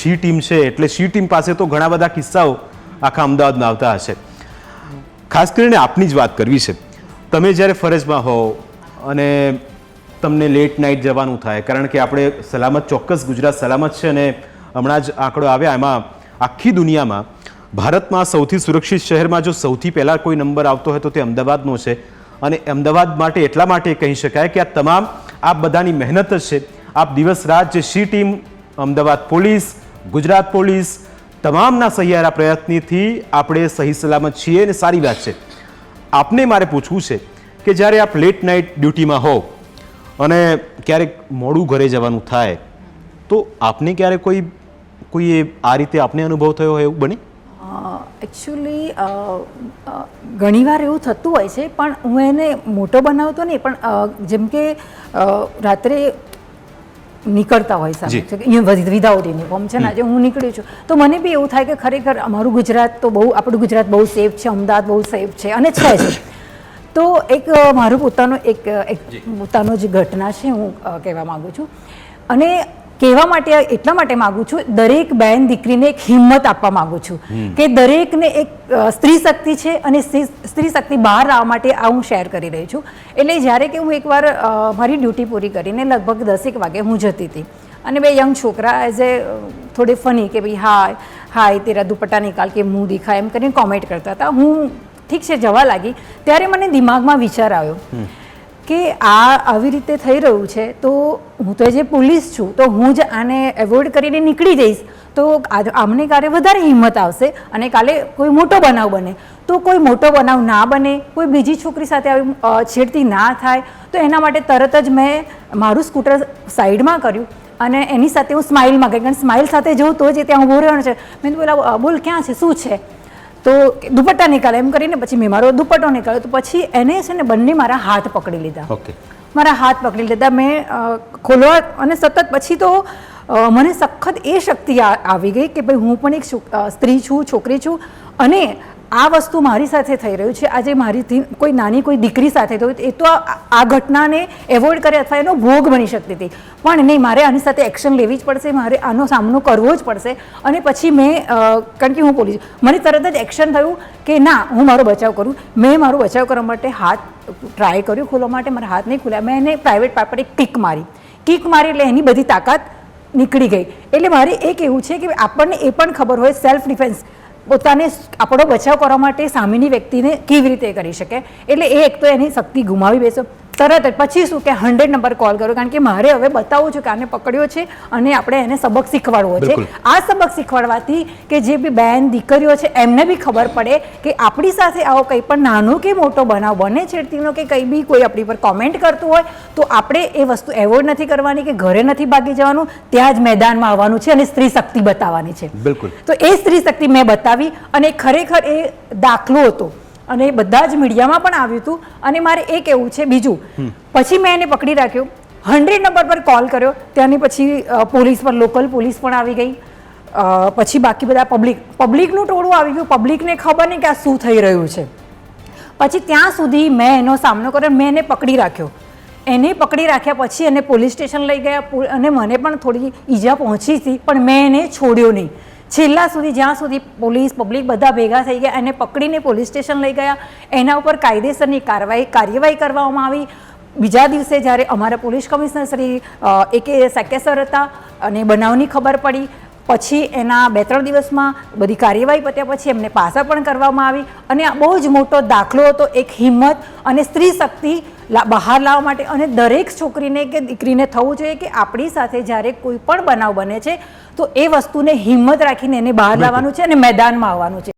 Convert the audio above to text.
She team છે એટલે she team પાસે તો ઘણા બધા કિસ્સાઓ આખા અમદાવાદમાં આવતા હશે. ખાસ કરીને આપની જ વાત કરવી છે. તમે જ્યારે ફરજમાં હો અને તમને લેટ નાઇટ જવાનું થાય, કારણ કે આપણે સલામત, ચોક્કસ ગુજરાત સલામત છે અને હમણાં જ આંકડો આવ્યા એમાં આખી દુનિયામાં ભારતમાં સૌથી સુરક્ષિત શહેરમાં જો સૌથી પહેલાં કોઈ નંબર આવતો હોય તો તે અમદાવાદનો છે. અને અમદાવાદ માટે એટલા માટે કહી શકાય કે આ તમામ આપ બધાની મહેનત જ છે. આપ દિવસ રાત જે she team, Ahmedabad police, Gujarat police, તમામના સહિયારા પ્રયત્નથી આપણે સહી સલામત છીએ અને સારી વાત છે. આપને મારે પૂછવું છે કે જ્યારે આપ લેટ નાઇટ ડ્યુટીમાં હો અને ક્યારેક મોડું ઘરે જવાનું થાય તો આપને ક્યારે કોઈ આ રીતે આપને અનુભવ થયો હોય એવું બને? એકચ્યુઅલી ઘણીવાર એવું થતું હોય છે, પણ હું એને મોટો બનાવતો નહીં, પણ જેમ કે રાત્રે નીકળતા હોય સામે વિધાઉટ યુનિફોર્મ છે ને, આજે હું નીકળ્યું છું તો મને બી એવું થાય કે ખરેખર અમારું ગુજરાત તો બહુ, આપણું ગુજરાત બહુ સેફ છે, અમદાવાદ બહુ સેફ છે અને છે જ. તો એક મારું પોતાનો પોતાનો જે ઘટના છે હું કહેવા માગું છું. અને કહેવા માટે એટલા માટે માગું છું, દરેક બહેન દીકરીને એક હિંમત આપવા માગું છું કે દરેકને એક સ્ત્રી શક્તિ છે અને સ્ત્રી શક્તિ બહાર લાવવા માટે આ હું શેર કરી રહી છું. એટલે જ્યારે કે હું એકવાર મારી ડ્યુટી પૂરી કરીને લગભગ 10 વાગે હું જતી હતી અને બે યંગ છોકરા એઝ એ થોડે ફની કે ભાઈ હાય તેરા દુપટ્ટા નિકાલ કે મુંહ દિખાય એમ કરીને કોમેન્ટ કરતા હતા. હું ઠીક છે જવા લાગી ત્યારે મને દિમાગમાં વિચાર આવ્યો કે આવી રીતે થઈ રહ્યું છે તો હું તો જે પોલીસ છું તો હું જ આને એવોઇડ કરીને નીકળી જઈશ તો આમને કાલે વધારે હિંમત આવશે અને કાલે કોઈ મોટો બનાવ બને તો કોઈ મોટો બનાવ ના બને, કોઈ બીજી છોકરી સાથે આવી છેડતી ના થાય. તો એના માટે તરત જ મેં મારું સ્કૂટર સાઈડમાં કર્યું અને એની સાથે હું સ્માઇલમાં ગઈ, કારણ સ્માઇલ સાથે જવું તો જે ત્યાં ઊભો રહેવાનું છે. મેં બોલા બોલ ક્યાં છે, શું છે? તો દુપટ્ટા નીકાળે એમ કરીને પછી મેં મારો દુપટ્ટો નીકાળ્યો. તો પછી એને છે ને બંને મારા હાથ પકડી લીધા. મારા હાથ પકડી લીધા મેં ખોલવા અને સતત પછી તો મને સખત એ શક્તિ આવી ગઈ કે ભાઈ હું પણ એક સ્ત્રી છું, છોકરી છું અને આ વસ્તુ મારી સાથે થઈ રહ્યું છે. આજે મારી કોઈ નાની કોઈ દીકરી સાથે થયું એ તો આ ઘટનાને એવોઇડ કરે અથવા એનો ભોગ બની શકતી હતી, પણ નહીં, મારે આની સાથે એક્શન લેવી જ પડશે, મારે આનો સામનો કરવો જ પડશે. અને પછી મેં, કારણ કે હું પોલીસ, મને તરત જ એક્શન થયું કે ના હું મારો બચાવ કરું. મેં મારો બચાવ કરવા માટે હાથ ટ્રાય કર્યો ખોલવા માટે, મારા હાથ નહીં ખુલ્યા. મેં એને પ્રાઇવેટ પાર્ટ પર એક કિક મારી એટલે એની બધી તાકાત નીકળી ગઈ. એટલે મારે એ કહેવું છે કે આપણને એ પણ ખબર હોય સેલ્ફ ડિફેન્સ, પોતાને આપણો બચાવ કરવા માટે સામેની વ્યક્તિને કેવી રીતે કરી શકે. એટલે એ એક તો એની શક્તિ ગુમાવી બેસો તરત જ. પછી શું કે 100 નંબર કોલ કર્યો, કારણ કે મારે હવે બતાવવું છે કે આને પકડ્યો છે અને આપણે એને સબક શીખવાડવો છે. આ સબક શીખવાડવાથી કે જે બી બહેન દીકરીઓ છે એમને બી ખબર પડે કે આપણી સાથે આવો કંઈ પણ નાનો કે મોટો બનાવ બને છેડતીનો કે કંઈ બી કોઈ આપણી પર કોમેન્ટ કરતું હોય તો આપણે એ વસ્તુ એવોઇડ નથી કરવાની કે ઘરે નથી ભાગી જવાનું, ત્યાં જ મેદાનમાં આવવાનું છે અને સ્ત્રી શક્તિ બતાવવાની છે. બિલકુલ. તો એ સ્ત્રી શક્તિ મેં બતાવી અને ખરેખર એ દાખલો હતો અને બધા જ મીડિયામાં પણ આવ્યું હતું. અને મારે એ કહેવું છે બીજું, પછી મેં એને પકડી રાખ્યો, 100 નંબર પર કોલ કર્યો, ત્યાંની પછી પોલીસ પર, લોકલ પોલીસ પણ આવી ગઈ. પછી બાકી બધા પબ્લિકનું ટોળું આવી ગયું. પબ્લિકને ખબર નહીં કે આ શું થઈ રહ્યું છે. પછી ત્યાં સુધી મેં એનો સામનો કર્યો, મેં એને પકડી રાખ્યો. એને પકડી રાખ્યા પછી એને પોલીસ સ્ટેશન લઈ ગયા અને મને પણ થોડી ઈજા પહોંચી હતી, પણ મેં એને છોડ્યો નહીં છેલ્લા સુધી, જ્યાં સુધી પોલીસ પબ્લિક બધા ભેગા થઈ ગયા. એને પકડીને પોલીસ સ્ટેશન લઈ ગયા, એના ઉપર કાયદેસરની કાર્યવાહી કરવામાં આવી. બીજા દિવસે જ્યારે અમારા police commissioner Shri A.K. Sakya sir હતા અને બનાવની ખબર પડી, પછી એના 2-3 દિવસમાં બધી કાર્યવાહી પત્યા પછી એમને પાછા પણ કરવામાં આવી. અને આ બહુ જ મોટો દાખલો હતો એક હિંમત અને સ્ત્રી શક્તિ બહાર લાવવા માટે. અને દરેક છોકરીને કે દીકરીને થવું જોઈએ કે આપણી સાથે જ્યારે કોઈ પણ બનાવ બને છે તો એ વસ્તુને હિંમત રાખીને એને બહાર લાવવાનું છે અને મેદાનમાં આવવાનું છે.